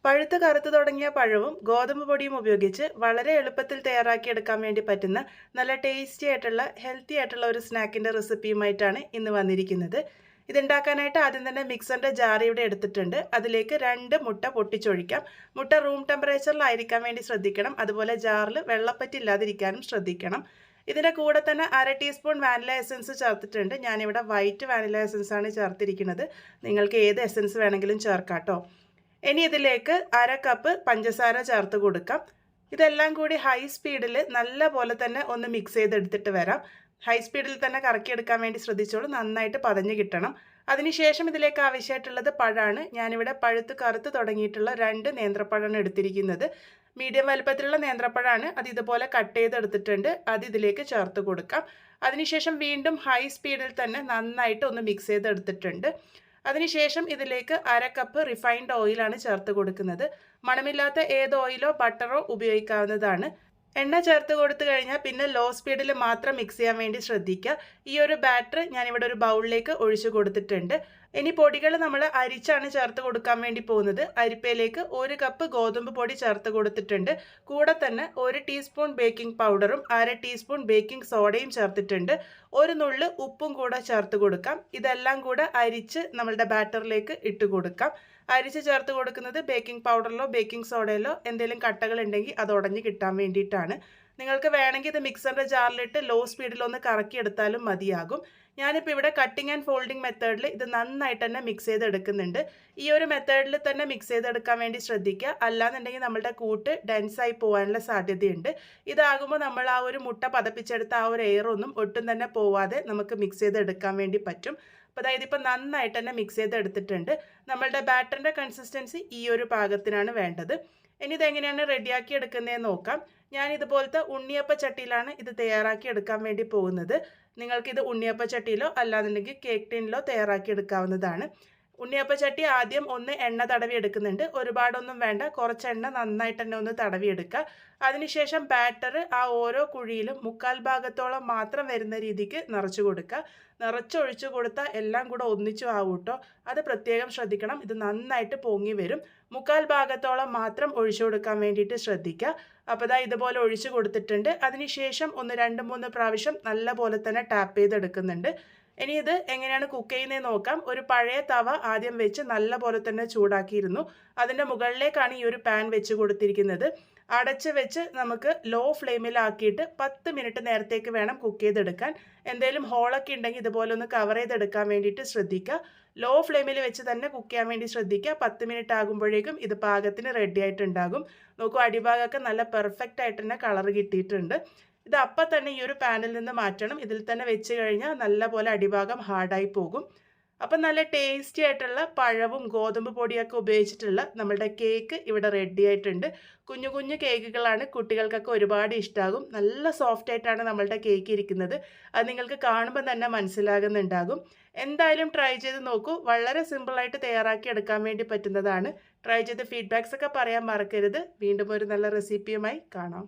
പഴുത്ത് കറുത്തു തുടങ്ങിയ പഴവും ഗോതമ്പ് പൊടിയും ഉപയോഗിച്ച് വളരെ എളുപ്പത്തിൽ തയ്യാറാക്കിയെടുക്കാൻ വേണ്ടി പറ്റുന്ന നല്ല ടേസ്റ്റി ആയിട്ടുള്ള ഹെൽത്തി ആയിട്ടുള്ള ഒരു സ്നാക്കിൻ്റെ റെസിപ്പിയുമായിട്ടാണ് ഇന്ന് വന്നിരിക്കുന്നത്. ഇതുണ്ടാക്കാനായിട്ട് ആദ്യം തന്നെ മിക്സറിൻ്റെ ജാർ ഇവിടെ എടുത്തിട്ടുണ്ട്. അതിലേക്ക് 2 മുട്ട പൊട്ടിച്ചൊഴിക്കാം. മുട്ട റൂം ടെമ്പറേച്ചറിലായിരിക്കാൻ വേണ്ടി ശ്രദ്ധിക്കണം. അതുപോലെ ജാറിൽ വെള്ളപ്പറ്റി ഇല്ലാതിരിക്കാനും ശ്രദ്ധിക്കണം. ഇതിൻ്റെ കൂടെ തന്നെ 1/2 ടീസ്പൂൺ വാനില എസൻസ് ചേർത്തിട്ടുണ്ട്. ഞാനിവിടെ വൈറ്റ് വാനില എസൻസ് ആണ് ചേർത്തിരിക്കുന്നത്. നിങ്ങൾക്ക് ഏത് എസൻസ് വേണമെങ്കിലും ചേർക്കാം കേട്ടോ. ഇനി ഇതിലേക്ക് 1/2 കപ്പ് പഞ്ചസാര ചേർത്ത് കൊടുക്കാം. ഇതെല്ലാം കൂടി ഹൈ സ്പീഡിൽ നല്ല പോലെ തന്നെ ഒന്ന് മിക്സ് ചെയ്തെടുത്തിട്ട് വരാം. ഹൈ സ്പീഡിൽ തന്നെ കറക്കിയെടുക്കാൻ വേണ്ടി ശ്രദ്ധിച്ചോളൂ, നന്നായിട്ട് പതഞ്ഞ് കിട്ടണം. അതിനുശേഷം ഇതിലേക്ക് ആവശ്യമായിട്ടുള്ളത് പഴമാണ്. ഞാനിവിടെ പഴുത്ത് കറുത്ത് തുടങ്ങിയിട്ടുള്ള 2 നേന്ത്രപ്പഴമാണ് എടുത്തിരിക്കുന്നത്. മീഡിയം വലുപ്പത്തിലുള്ള നേന്ത്രപ്പഴമാണ്. അത് ഇതുപോലെ കട്ട് ചെയ്തെടുത്തിട്ടുണ്ട്. അത് ഇതിലേക്ക് ചേർത്ത് കൊടുക്കാം. അതിനുശേഷം വീണ്ടും ഹൈ സ്പീഡിൽ തന്നെ നന്നായിട്ട് ഒന്ന് മിക്സ് ചെയ്തെടുത്തിട്ടുണ്ട്. അതിനുശേഷം ഇതിലേക്ക് 1/2 കപ്പ് റിഫൈൻഡ് ഓയിലാണ് ചേർത്ത് കൊടുക്കുന്നത്. മണമില്ലാത്ത ഏത് ഓയിലോ ബട്ടറോ ഉപയോഗിക്കാവുന്നതാണ്. എണ്ണ ചേർത്ത് കൊടുത്തു കഴിഞ്ഞാൽ പിന്നെ ലോ സ്പീഡിൽ മാത്രം മിക്സ് ചെയ്യാൻ വേണ്ടി ശ്രദ്ധിക്കുക. ഈ ഒരു ബാറ്റർ ഞാനിവിടെ ഒരു ബൗളിലേക്ക് ഒഴിച്ചു കൊടുത്തിട്ടുണ്ട്. ഇനി പൊടികൾ നമ്മൾ അരിച്ചാണ് ചേർത്ത് കൊടുക്കാൻ വേണ്ടി പോകുന്നത്. അരിപ്പയിലേക്ക് 1 കപ്പ് ഗോതമ്പ് പൊടി ചേർത്ത് കൊടുത്തിട്ടുണ്ട്. കൂടെ തന്നെ 1 ടീസ്പൂൺ ബേക്കിംഗ് പൗഡറും 1/2 ടീസ്പൂൺ ബേക്കിംഗ് സോഡയും ചേർത്തിട്ടുണ്ട്. ഒരു നുള്ള് ഉപ്പും കൂടെ ചേർത്ത് കൊടുക്കാം. ഇതെല്ലാം കൂടെ അരിച്ച് നമ്മളുടെ ബാറ്ററിലേക്ക് ഇട്ട് കൊടുക്കാം. അരിച്ച് ചേർത്ത് കൊടുക്കുന്നത് ബേക്കിംഗ് പൗഡറിലോ ബേക്കിംഗ് സോഡയിലോ എന്തെങ്കിലും കട്ടകൾ ഉണ്ടെങ്കിൽ അത് ഉടഞ്ഞ് കിട്ടാൻ വേണ്ടിയിട്ടാണ്. നിങ്ങൾക്ക് വേണമെങ്കിൽ ഇത് മിക്സറിൻ്റെ ജാറിലിട്ട് ലോ സ്പീഡിലൊന്ന് കറക്കിയെടുത്താലും മതിയാകും. ഞാനിപ്പോൾ ഇവിടെ കട്ടിങ് ആൻഡ് ഫോൾഡിങ് മെത്തേഡിൽ ഇത് നന്നായിട്ട് തന്നെ മിക്സ് ചെയ്തെടുക്കുന്നുണ്ട്. ഈ ഒരു മെത്തേഡിൽ തന്നെ മിക്സ് ചെയ്തെടുക്കാൻ വേണ്ടി ശ്രദ്ധിക്കുക. അല്ലാന്നുണ്ടെങ്കിൽ നമ്മളുടെ കൂട്ട് ഡെൻസായി പോകാനുള്ള സാധ്യതയുണ്ട്. ഇതാകുമ്പോൾ നമ്മൾ ആ ഒരു മുട്ട പതപ്പിച്ചെടുത്ത ആ ഒരു എയറൊന്നും ഒട്ടും തന്നെ പോവാതെ നമുക്ക് മിക്സ് ചെയ്തെടുക്കാൻ വേണ്ടി പറ്റും. അപ്പോൾ അതായത് ഇപ്പോൾ നന്നായിട്ട് തന്നെ മിക്സ് ചെയ്തെടുത്തിട്ടുണ്ട്. നമ്മളുടെ ബാറ്ററിൻ്റെ കൺസിസ്റ്റൻസി ഈ ഒരു പാകത്തിനാണ് വേണ്ടത്. ഇനി ഇതെങ്ങനെയാണ് റെഡിയാക്കി എടുക്കുന്നതെന്ന് നോക്കാം. ഞാൻ ഇതുപോലത്തെ ഉണ്ണിയപ്പ ചട്ടിയിലാണ് ഇത് തയ്യാറാക്കി എടുക്കാൻ വേണ്ടി പോകുന്നത്. നിങ്ങൾക്കിത് ഉണ്ണിയപ്പ ചട്ടിയിലോ അല്ലാന്നുണ്ടെങ്കിൽ കേക്ക് ടിന്നിലോ തയ്യാറാക്കി എടുക്കാവുന്നതാണ്. ഉണ്ണിയപ്പ ചട്ടി ആദ്യം ഒന്ന് എണ്ണ തടവി എടുക്കുന്നുണ്ട്. ഒരുപാടൊന്നും വേണ്ട, കുറച്ച് എണ്ണ നന്നായിട്ട് തന്നെ ഒന്ന് തടവി എടുക്കുക. അതിനുശേഷം ബാറ്റർ ആ ഓരോ കുഴിയിലും 1/4 ഭാഗത്തോളം മാത്രം വരുന്ന രീതിക്ക് നിറച്ചു കൊടുക്കുക. നിറച്ചൊഴിച്ചു കൊടുത്താൽ എല്ലാം കൂടെ ഒന്നിച്ചു ആവും കേട്ടോ. അത് പ്രത്യേകം ശ്രദ്ധിക്കണം. ഇത് നന്നായിട്ട് പൊങ്ങി വരും. 1/4 ഭാഗത്തോളം മാത്രം ഒഴിച്ചു കൊടുക്കാൻ വേണ്ടിയിട്ട് ശ്രദ്ധിക്കുക. അപ്പോൾ ഇതാ ഇതുപോലെ ഒഴിച്ചു കൊടുത്തിട്ടുണ്ട്. അതിനുശേഷം ഒന്ന് 2-3 പ്രാവശ്യം നല്ല പോലെ തന്നെ ടാപ്പ് ചെയ്തെടുക്കുന്നുണ്ട്. ഇനി ഇത് എങ്ങനെയാണ് കുക്ക് ചെയ്യുന്നത് നോക്കാം. ഒരു പഴയ തവ ആദ്യം വെച്ച് നല്ല പോലെ തന്നെ ചൂടാക്കിയിരുന്നു. അതിൻ്റെ മുകളിലേക്കാണ് ഈ ഒരു പാൻ വെച്ച് കൊടുത്തിരിക്കുന്നത്. അടച്ച് വെച്ച് നമുക്ക് ലോ ഫ്ലെയിമിലാക്കിയിട്ട് 10 മിനിറ്റ് നേരത്തേക്ക് വേണം കുക്ക് ചെയ്തെടുക്കാൻ. എന്തെങ്കിലും ഹോളൊക്കെ ഉണ്ടെങ്കിൽ ഇതുപോലെ ഒന്ന് കവർ ചെയ്തെടുക്കാൻ വേണ്ടിയിട്ട് ശ്രദ്ധിക്കുക. ലോ ഫ്ലെയിമിൽ വെച്ച് തന്നെ കുക്ക് ചെയ്യാൻ വേണ്ടി ശ്രദ്ധിക്കുക. 10 മിനിറ്റ് ആകുമ്പോഴേക്കും ഇത് പാകത്തിന് റെഡി ആയിട്ടുണ്ടാകും. നോക്കൂ, അടിഭാഗമൊക്കെ നല്ല പെർഫെക്റ്റ് ആയിട്ട് തന്നെ കളർ കിട്ടിയിട്ടുണ്ട്. ഇത് അപ്പം തന്നെ ഈ ഒരു പാനിൽ നിന്ന് മാറ്റണം. ഇതിൽ തന്നെ വെച്ച് കഴിഞ്ഞാൽ നല്ല പോലെ അടിഭാഗം ഹാർഡായി പോകും. അപ്പം നല്ല ടേസ്റ്റി ആയിട്ടുള്ള പഴവും ഗോതമ്പ് പൊടിയൊക്കെ ഉപയോഗിച്ചിട്ടുള്ള നമ്മളുടെ കേക്ക് ഇവിടെ റെഡി ആയിട്ടുണ്ട്. കുഞ്ഞു കുഞ്ഞു കേക്കുകളാണ്, കുട്ടികൾക്കൊക്കെ ഒരുപാട് ഇഷ്ടമാകും. നല്ല സോഫ്റ്റ് ആയിട്ടാണ് നമ്മളുടെ കേക്ക് ഇരിക്കുന്നത്. അത് നിങ്ങൾക്ക് കാണുമ്പോൾ തന്നെ മനസ്സിലാകുന്നുണ്ടാകും. എന്തായാലും ട്രൈ ചെയ്ത് നോക്കൂ. വളരെ സിമ്പിളായിട്ട് തയ്യാറാക്കി എടുക്കാൻ വേണ്ടി പറ്റുന്നതാണ്. ട്രൈ ചെയ്ത് ഫീഡ്ബാക്സ് ഒക്കെ പറയാൻ മറക്കരുത്. വീണ്ടും ഒരു നല്ല റെസിപ്പിയുമായി കാണാം.